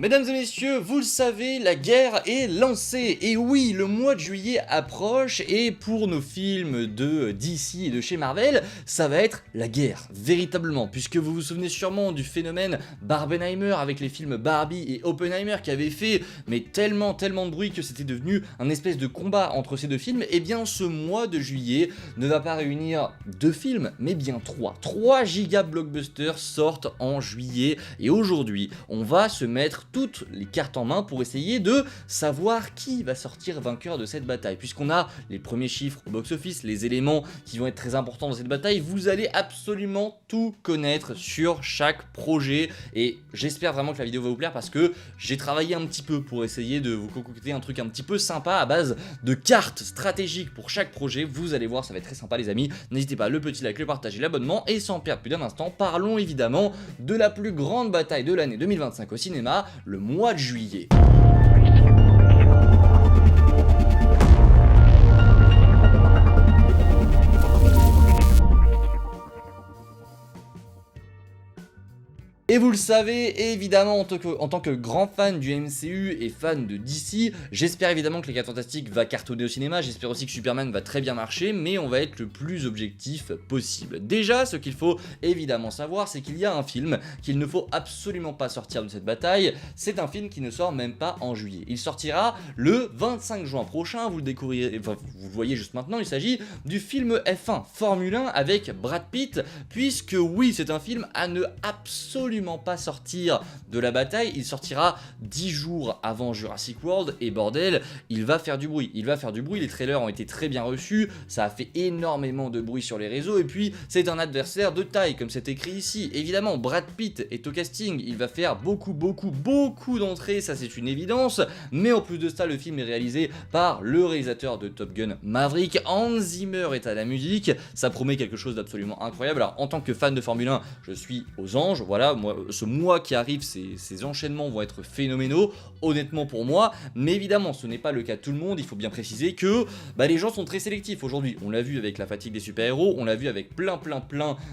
Mesdames et messieurs, vous le savez, la guerre est lancée. Et oui, le mois de juillet approche et pour nos films de DC et de chez Marvel, ça va être la guerre, véritablement. Puisque vous vous souvenez sûrement du phénomène Barbenheimer avec les films Barbie et Oppenheimer qui avaient fait tellement de bruit que c'était devenu un espèce de combat entre ces deux films. Et bien ce mois de juillet ne va pas réunir deux films, mais bien trois. 3 giga blockbusters sortent en juillet et aujourd'hui, on va se mettre toutes les cartes en main pour essayer de savoir qui va sortir vainqueur de cette bataille. Puisqu'on a les premiers chiffres au box-office, les éléments qui vont être très importants dans cette bataille, vous allez absolument tout connaître sur chaque projet et j'espère vraiment que la vidéo va vous plaire parce que j'ai travaillé un petit peu pour essayer de vous concocter un truc un petit peu sympa à base de cartes stratégiques pour chaque projet. Vous allez voir, ça va être très sympa les amis. N'hésitez pas, le petit like, le partage et l'abonnement. Et sans perdre plus d'un instant, parlons évidemment de la plus grande bataille de l'année 2025 au cinéma, le mois de juillet. Et vous le savez, évidemment, en tant que grand fan du MCU et fan de DC, j'espère évidemment que les 4 Fantastiques va cartonner au cinéma, j'espère aussi que Superman va très bien marcher, mais on va être le plus objectif possible. Déjà, ce qu'il faut évidemment savoir, c'est qu'il y a un film qu'il ne faut absolument pas sortir de cette bataille, c'est un film qui ne sort même pas en juillet. Il sortira le 25 juin prochain, vous le découvrirez, enfin, vous le voyez juste maintenant, il s'agit du film F1 Formule 1 avec Brad Pitt, puisque oui, c'est un film à ne absolument pas sortir de la bataille. Il sortira 10 jours avant Jurassic World et bordel, il va faire du bruit. Les trailers ont été très bien reçus, ça a fait énormément de bruit sur les réseaux et puis c'est un adversaire de taille comme c'est écrit ici. Évidemment, Brad Pitt est au casting, il va faire beaucoup d'entrées, ça c'est une évidence, mais en plus de ça, le film est réalisé par le réalisateur de Top Gun Maverick. Hans Zimmer est à la musique, ça promet quelque chose d'absolument incroyable. Alors en tant que fan de Formule 1, je suis aux anges, voilà, ce mois qui arrive, ces enchaînements vont être phénoménaux, honnêtement pour moi, mais évidemment ce n'est pas le cas de tout le monde. Il faut bien préciser que les gens sont très sélectifs aujourd'hui, on l'a vu avec la fatigue des super-héros, on l'a vu avec plein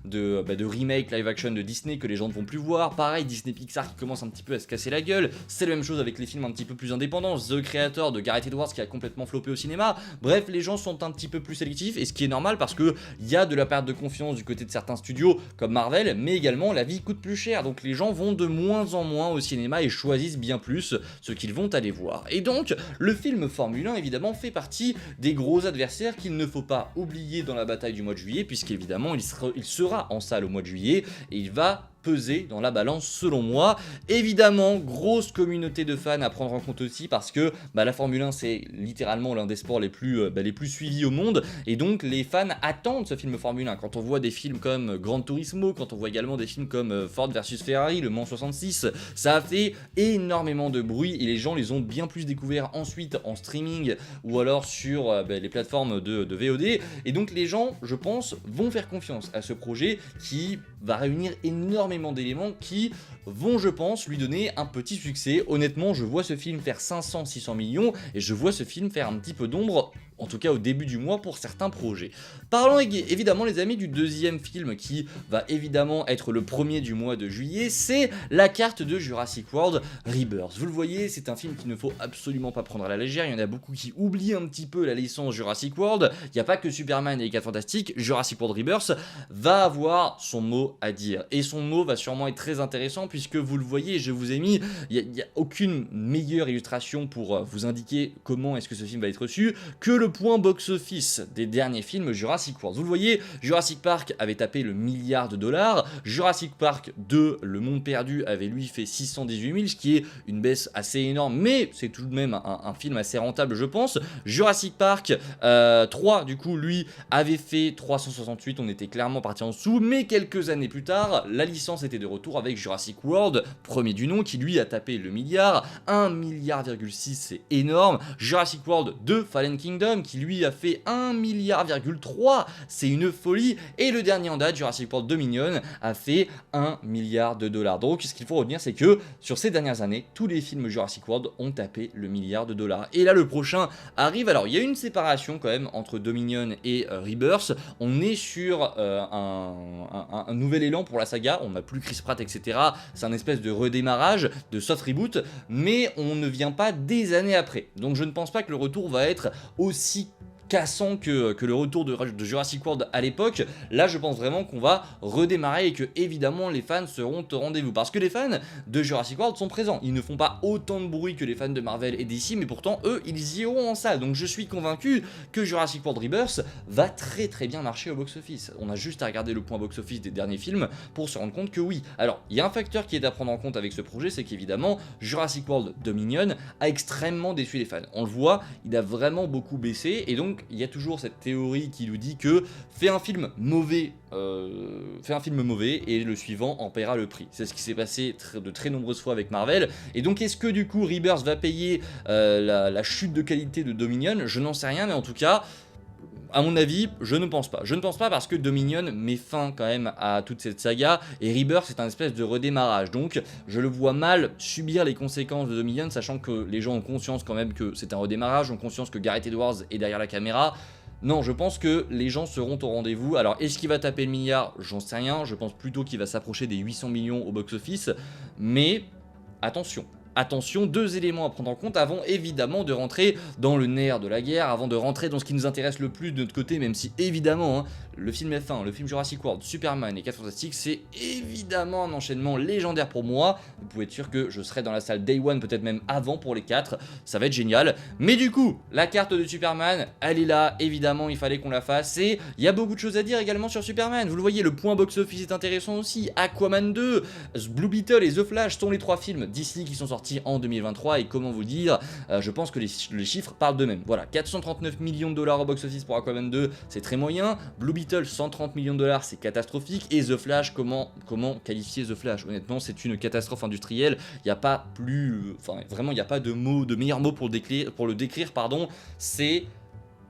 de remakes live action de Disney que les gens ne vont plus voir, pareil Disney Pixar qui commence un petit peu à se casser la gueule, c'est la même chose avec les films un petit peu plus indépendants, The Creator de Gareth Edwards qui a complètement floppé au cinéma, bref les gens sont un petit peu plus sélectifs et ce qui est normal parce que il y a de la perte de confiance du côté de certains studios comme Marvel, mais également la vie coûte plus cher, donc les gens vont de moins en moins au cinéma et choisissent bien plus ce qu'ils vont aller voir. Et donc, le film Formule 1 évidemment fait partie des gros adversaires qu'il ne faut pas oublier dans la bataille du mois de juillet, puisqu'évidemment il sera en salle au mois de juillet et il va peser dans la balance selon moi. Évidemment, grosse communauté de fans à prendre en compte aussi parce que la Formule 1 c'est littéralement l'un des sports les plus suivis au monde et donc les fans attendent ce film Formule 1. Quand on voit des films comme Gran Turismo, quand on voit également des films comme Ford versus Ferrari, Le Mans 66, ça a fait énormément de bruit et les gens les ont bien plus découverts ensuite en streaming ou alors sur les plateformes de VOD et donc les gens, je pense, vont faire confiance à ce projet qui va réunir énormément d'éléments qui vont, je pense, lui donner un petit succès. Honnêtement, je vois ce film faire 500-600 millions et je vois ce film faire un petit peu d'ombre, en tout cas au début du mois pour certains projets. Parlons évidemment les amis du deuxième film qui va évidemment être le premier du mois de juillet, c'est la carte de Jurassic World Rebirth. Vous le voyez, c'est un film qu'il ne faut absolument pas prendre à la légère, il y en a beaucoup qui oublient un petit peu la licence Jurassic World, il n'y a pas que Superman et les 4 Fantastiques, Jurassic World Rebirth va avoir son mot à dire, et son mot va sûrement être très intéressant puisque vous le voyez, je vous ai mis, il n'y a aucune meilleure illustration pour vous indiquer comment est-ce que ce film va être reçu que le point box-office des derniers films Jurassic World. Vous le voyez, Jurassic Park avait tapé le milliard de dollars, Jurassic Park 2, Le Monde Perdu, avait lui fait 618 000, ce qui est une baisse assez énorme, mais c'est tout de même un film assez rentable je pense. Jurassic Park 3, du coup, lui, avait fait 368, on était clairement parti en dessous, mais quelques années plus tard, la licence était de retour avec Jurassic World, premier du nom, qui lui a tapé le milliard, 1,6 milliard, c'est énorme. Jurassic World 2, Fallen Kingdom, Kingdom qui lui a fait 1,3 milliard, c'est une folie, et le dernier en date, Jurassic World Dominion, a fait 1 milliard de dollars. Donc ce qu'il faut retenir, c'est que sur ces dernières années, tous les films Jurassic World ont tapé le milliard de dollars. Et là le prochain arrive, alors il y a une séparation quand même entre Dominion et Rebirth, on est sur un nouvel élan pour la saga, on n'a plus Chris Pratt etc, c'est un espèce de redémarrage, de soft reboot, mais on ne vient pas des années après. Donc je ne pense pas que le retour va être aussi cassant que le retour de Jurassic World à l'époque. Là je pense vraiment qu'on va redémarrer et que évidemment les fans seront au rendez-vous, parce que les fans de Jurassic World sont présents, ils ne font pas autant de bruit que les fans de Marvel et DC, mais pourtant eux ils y iront en salle, donc je suis convaincu que Jurassic World Rebirth va très bien marcher au box-office. On a juste à regarder le point box-office des derniers films pour se rendre compte que oui. Alors il y a un facteur qui est à prendre en compte avec ce projet, c'est qu'évidemment Jurassic World Dominion a extrêmement déçu les fans, on le voit, il a vraiment beaucoup baissé, et donc il y a toujours cette théorie qui nous dit que fais un film mauvais et le suivant en paiera le prix. C'est ce qui s'est passé de très nombreuses fois avec Marvel. Et donc est-ce que du coup Rebirth va payer la chute de qualité de Dominion? Je n'en sais rien, mais en tout cas, à mon avis, je ne pense pas. Je ne pense pas parce que Dominion met fin quand même à toute cette saga et Rebirth c'est un espèce de redémarrage. Donc je le vois mal subir les conséquences de Dominion, sachant que les gens ont conscience quand même que c'est un redémarrage, ont conscience que Gareth Edwards est derrière la caméra. Non, je pense que les gens seront au rendez-vous. Alors, est-ce qu'il va taper le milliard? J'en sais rien. Je pense plutôt qu'il va s'approcher des 800 millions au box-office. Mais attention. Attention, deux éléments à prendre en compte avant évidemment de rentrer dans le nerf de la guerre, avant de rentrer dans ce qui nous intéresse le plus de notre côté, même si évidemment le film F1, le film Jurassic World, Superman et 4 Fantastiques, c'est évidemment un enchaînement légendaire pour moi. Vous pouvez être sûr que je serai dans la salle Day One, peut-être même avant pour les 4, ça va être génial. Mais du coup, la carte de Superman, elle est là, évidemment il fallait qu'on la fasse, et il y a beaucoup de choses à dire également sur Superman. Vous le voyez, le point box-office est intéressant aussi, Aquaman 2, Blue Beetle et The Flash sont les 3 films d'ici qui sont sortis en 2023, et comment vous dire, je pense que les chiffres parlent d'eux-mêmes. Voilà, 439 millions de dollars au box-office pour Aquaman 2, c'est très moyen. Blue Beetle, 130 millions de dollars, c'est catastrophique. Et The Flash, comment qualifier The Flash? Honnêtement, c'est une catastrophe industrielle. Il n'y a pas plus, enfin vraiment, il n'y a pas de meilleur mot pour le décrire, pardon. C'est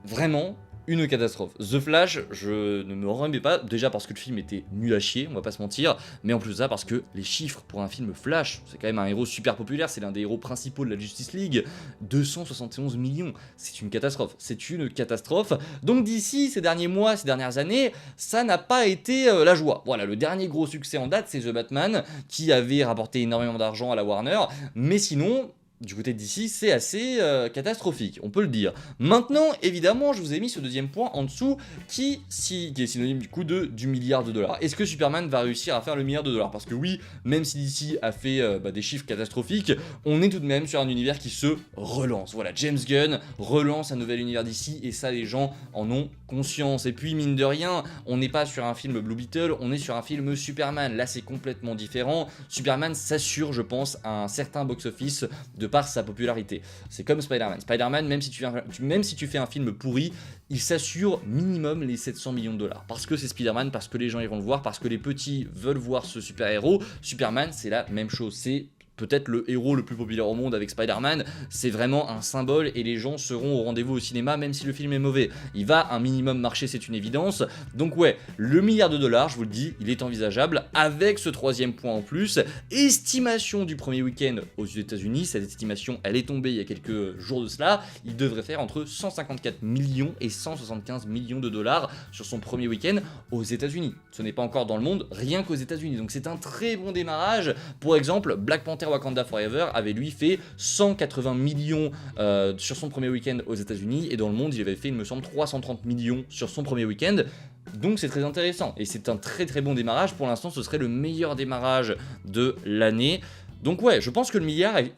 vraiment une catastrophe. The Flash, je ne me remets pas, déjà parce que le film était nul à chier, on va pas se mentir, mais en plus de ça parce que les chiffres pour un film Flash, c'est quand même un héros super populaire, c'est l'un des héros principaux de la Justice League, 271 millions, c'est une catastrophe, Donc d'ici ces derniers mois, ces dernières années, ça n'a pas été la joie. Voilà, le dernier gros succès en date, c'est The Batman, qui avait rapporté énormément d'argent à la Warner, mais sinon, du côté d'ici, c'est assez catastrophique, on peut le dire. Maintenant, évidemment, je vous ai mis ce deuxième point en dessous qui est synonyme du coup du milliard de dollars. Est-ce que Superman va réussir à faire le milliard de dollars? Parce que oui, même si DC a fait des chiffres catastrophiques, on est tout de même sur un univers qui se relance. Voilà, James Gunn relance un nouvel univers DC, et ça, les gens en ont conscience. Et puis, mine de rien, on n'est pas sur un film Blue Beetle, on est sur un film Superman. Là, c'est complètement différent. Superman s'assure, je pense, un certain box-office de par sa popularité. C'est comme Spider-Man. Spider-Man, même si tu fais un film pourri, il s'assure minimum les 700 millions de dollars. Parce que c'est Spider-Man, parce que les gens iront le voir, parce que les petits veulent voir ce super-héros. Superman, c'est la même chose. C'est peut-être le héros le plus populaire au monde avec Spider-Man, c'est vraiment un symbole et les gens seront au rendez-vous au cinéma même si le film est mauvais. Il va un minimum marcher, c'est une évidence. Donc ouais, le milliard de dollars, je vous le dis, il est envisageable avec ce troisième point en plus. Estimation du premier week-end aux États-Unis, cette estimation elle est tombée il y a quelques jours de cela, il devrait faire entre 154 millions et 175 millions de dollars sur son premier week-end aux États-Unis. Ce n'est pas encore dans le monde, rien qu'aux États-Unis. Donc c'est un très bon démarrage. Pour exemple, Black Panther Wakanda Forever avait lui fait 180 millions sur son premier week-end aux États-Unis, et dans le monde il avait fait, il me semble, 330 millions sur son premier week-end. Donc c'est très intéressant et c'est un très bon démarrage. Pour l'instant, ce serait le meilleur démarrage de l'année. Donc ouais, je pense que le milliard est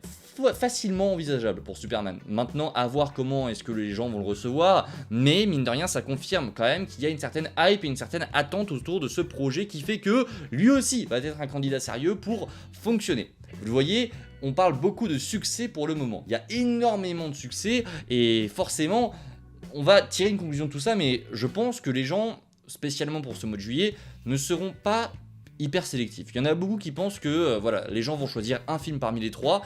facilement envisageable pour Superman. Maintenant, à voir comment est-ce que les gens vont le recevoir, mais mine de rien, ça confirme quand même qu'il y a une certaine hype et une certaine attente autour de ce projet qui fait que lui aussi va être un candidat sérieux pour fonctionner. Vous le voyez, on parle beaucoup de succès pour le moment. Il y a énormément de succès et forcément, on va tirer une conclusion de tout ça, mais je pense que les gens, spécialement pour ce mois de juillet, ne seront pas hyper sélectifs. Il y en a beaucoup qui pensent que voilà, les gens vont choisir un film parmi les trois.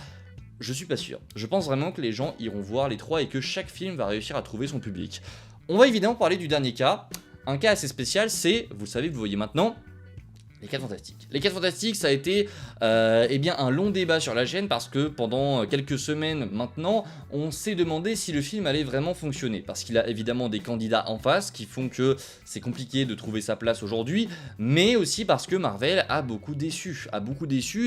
Je suis pas sûr. Je pense vraiment que les gens iront voir les 3 et que chaque film va réussir à trouver son public. On va évidemment parler du dernier cas. Un cas assez spécial, c'est, vous le savez, vous voyez maintenant, les 4 Fantastiques. Les 4 Fantastiques, ça a été eh bien, un long débat sur la chaîne parce que pendant quelques semaines maintenant, on s'est demandé si le film allait vraiment fonctionner. Parce qu'il a évidemment des candidats en face qui font que c'est compliqué de trouver sa place aujourd'hui, mais aussi parce que Marvel a beaucoup déçu.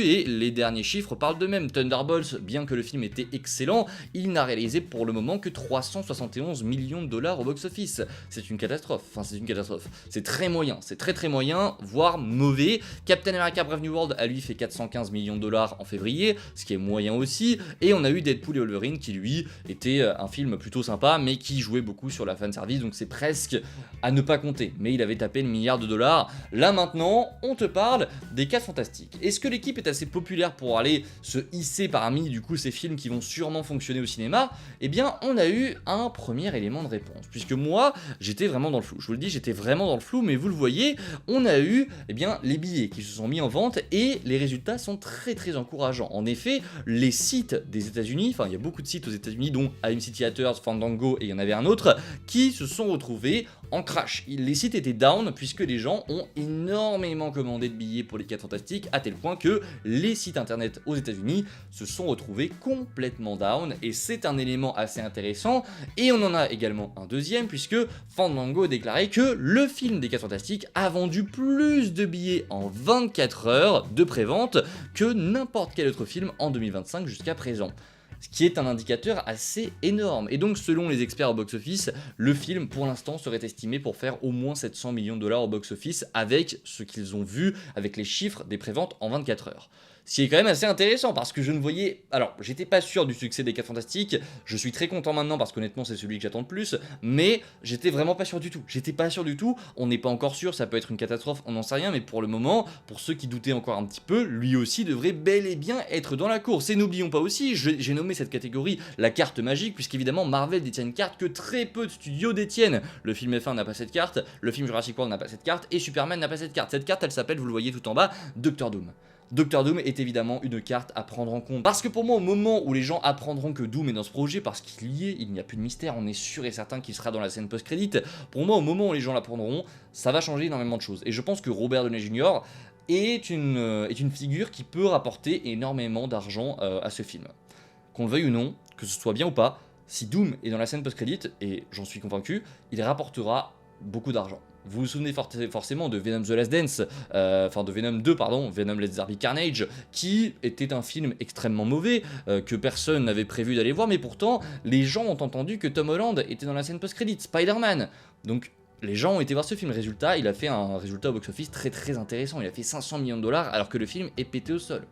Et les derniers chiffres parlent d'eux-mêmes. Thunderbolts, bien que le film était excellent, il n'a réalisé pour le moment que 371 millions de dollars au box-office. C'est une catastrophe. Enfin, c'est une catastrophe. C'est très moyen. C'est très moyen, voire mauvais. Captain America Brave New World a lui fait 415 millions de dollars en février, ce qui est moyen aussi, et on a eu Deadpool et Wolverine qui lui était un film plutôt sympa mais qui jouait beaucoup sur la fanservice, donc c'est presque à ne pas compter, mais il avait tapé le milliard de dollars. Là maintenant, on te parle des 4 Fantastiques. Est-ce que l'équipe est assez populaire pour aller se hisser parmi du coup ces films qui vont sûrement fonctionner au cinéma? Eh bien on a eu un premier élément de réponse, puisque moi j'étais vraiment dans le flou, je vous le dis, j'étais vraiment dans le flou, mais vous le voyez, on a eu eh bien les billets qui se sont mis en vente et les résultats sont très encourageants. En effet, les sites des États-Unis, enfin il y a beaucoup de sites aux États-Unis dont AMC Theaters, Fandango et il y en avait un autre, qui se sont retrouvés en crash. Les sites étaient down puisque les gens ont énormément commandé de billets pour les 4 Fantastiques à tel point que les sites internet aux États-Unis se sont retrouvés complètement down et c'est un élément assez intéressant. Et on en a également un deuxième puisque Fandango a déclaré que le film des 4 Fantastiques a vendu plus de billets en 24 heures de prévente que n'importe quel autre film en 2025 jusqu'à présent. Ce qui est un indicateur assez énorme. Et donc selon les experts au box-office, le film pour l'instant serait estimé pour faire au moins 700 millions de dollars au box-office avec ce qu'ils ont vu, avec les chiffres des préventes en 24 heures. Ce qui est quand même assez intéressant parce que je ne voyais... Alors, j'étais pas sûr du succès des 4 Fantastiques, je suis très content maintenant parce qu'honnêtement c'est celui que j'attends le plus, mais j'étais vraiment pas sûr du tout. On n'est pas encore sûr, ça peut être une catastrophe, on n'en sait rien, mais pour le moment, pour ceux qui doutaient encore un petit peu, lui aussi devrait bel et bien être dans la course. Et n'oublions pas aussi, j'ai nommé cette catégorie la carte magique, puisqu'évidemment Marvel détient une carte que très peu de studios détiennent. Le film F1 n'a pas cette carte, le film Jurassic World n'a pas cette carte, et Superman n'a pas cette carte. Cette carte, elle s'appelle, vous le voyez tout en bas, Doctor Doom. Doctor Doom est évidemment une carte à prendre en compte. Parce que pour moi, au moment où les gens apprendront que Doom est dans ce projet, parce qu'il y est, il n'y a plus de mystère, on est sûr et certain qu'il sera dans la scène post-crédit, pour moi, au moment où les gens l'apprendront, ça va changer énormément de choses. Et je pense que Robert Downey Jr. est une figure qui peut rapporter énormément d'argent à ce film. Qu'on le veuille ou non, que ce soit bien ou pas, si Doom est dans la scène post-crédit, et j'en suis convaincu, il rapportera beaucoup d'argent. Vous vous souvenez forcément de Venom The Last Dance, enfin de Venom 2 pardon, Venom Let There Be Carnage, qui était un film extrêmement mauvais, que personne n'avait prévu d'aller voir, mais pourtant les gens ont entendu que Tom Holland était dans la scène post-crédit, Spider-Man. Donc les gens ont été voir ce film, résultat, il a fait un résultat au box-office très intéressant, il a fait 500 millions de dollars alors que le film est pété au sol.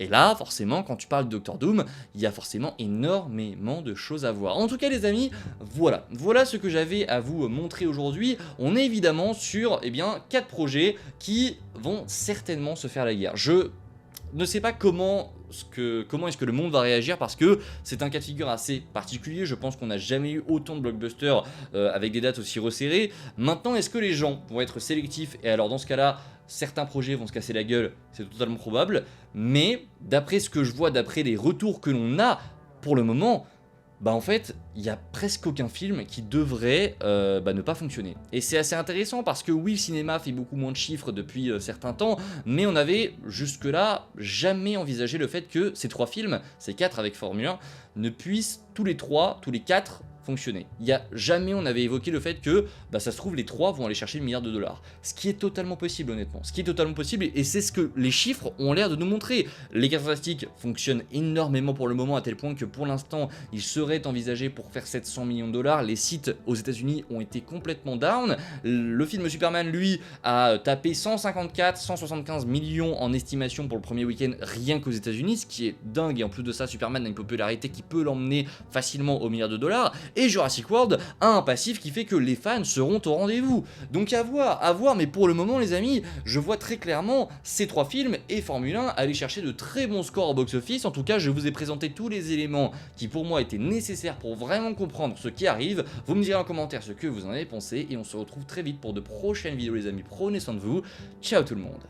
Et là, forcément, quand tu parles de Doctor Doom, il y a forcément énormément de choses à voir. En tout cas, les amis, voilà ce que j'avais à vous montrer aujourd'hui. On est évidemment sur, 4 projets qui vont certainement se faire la guerre. Je ne sais pas comment est-ce que le monde va réagir parce que c'est un cas de figure assez particulier. Je pense qu'on n'a jamais eu autant de blockbusters avec des dates aussi resserrées. Maintenant, est-ce que les gens vont être sélectifs? Et alors dans ce cas-là, certains projets vont se casser la gueule, c'est totalement probable. Mais d'après ce que je vois, d'après les retours que l'on a pour le moment, bah en fait, il n'y a presque aucun film qui devrait ne pas fonctionner. Et c'est assez intéressant parce que oui, le cinéma fait beaucoup moins de chiffres depuis certains temps, mais on avait jusque-là jamais envisagé le fait que ces 3 films, ces 4 avec Formule 1, ne puissent tous les 4 fonctionner. Il y a jamais on avait évoqué le fait que ça se trouve les 3 vont aller chercher le milliard de dollars. Ce qui est totalement possible honnêtement. Ce qui est totalement possible et c'est ce que les chiffres ont l'air de nous montrer. Les 4 Fantastiques fonctionnent énormément pour le moment à tel point que pour l'instant ils seraient envisagés pour faire 700 millions de dollars. Les sites aux États-Unis ont été complètement down. Le film Superman lui a tapé 154-175 millions en estimation pour le premier week-end rien qu'aux États-Unis, ce qui est dingue et en plus de ça Superman a une popularité qui peut l'emmener facilement au milliard de dollars. Et Jurassic World a un passif qui fait que les fans seront au rendez-vous. Donc à voir, mais pour le moment les amis, je vois très clairement ces 3 films et Formule 1 aller chercher de très bons scores au box-office. En tout cas, je vous ai présenté tous les éléments qui pour moi étaient nécessaires pour vraiment comprendre ce qui arrive. Vous me direz en commentaire ce que vous en avez pensé et on se retrouve très vite pour de prochaines vidéos les amis. Prenez soin de vous, ciao tout le monde.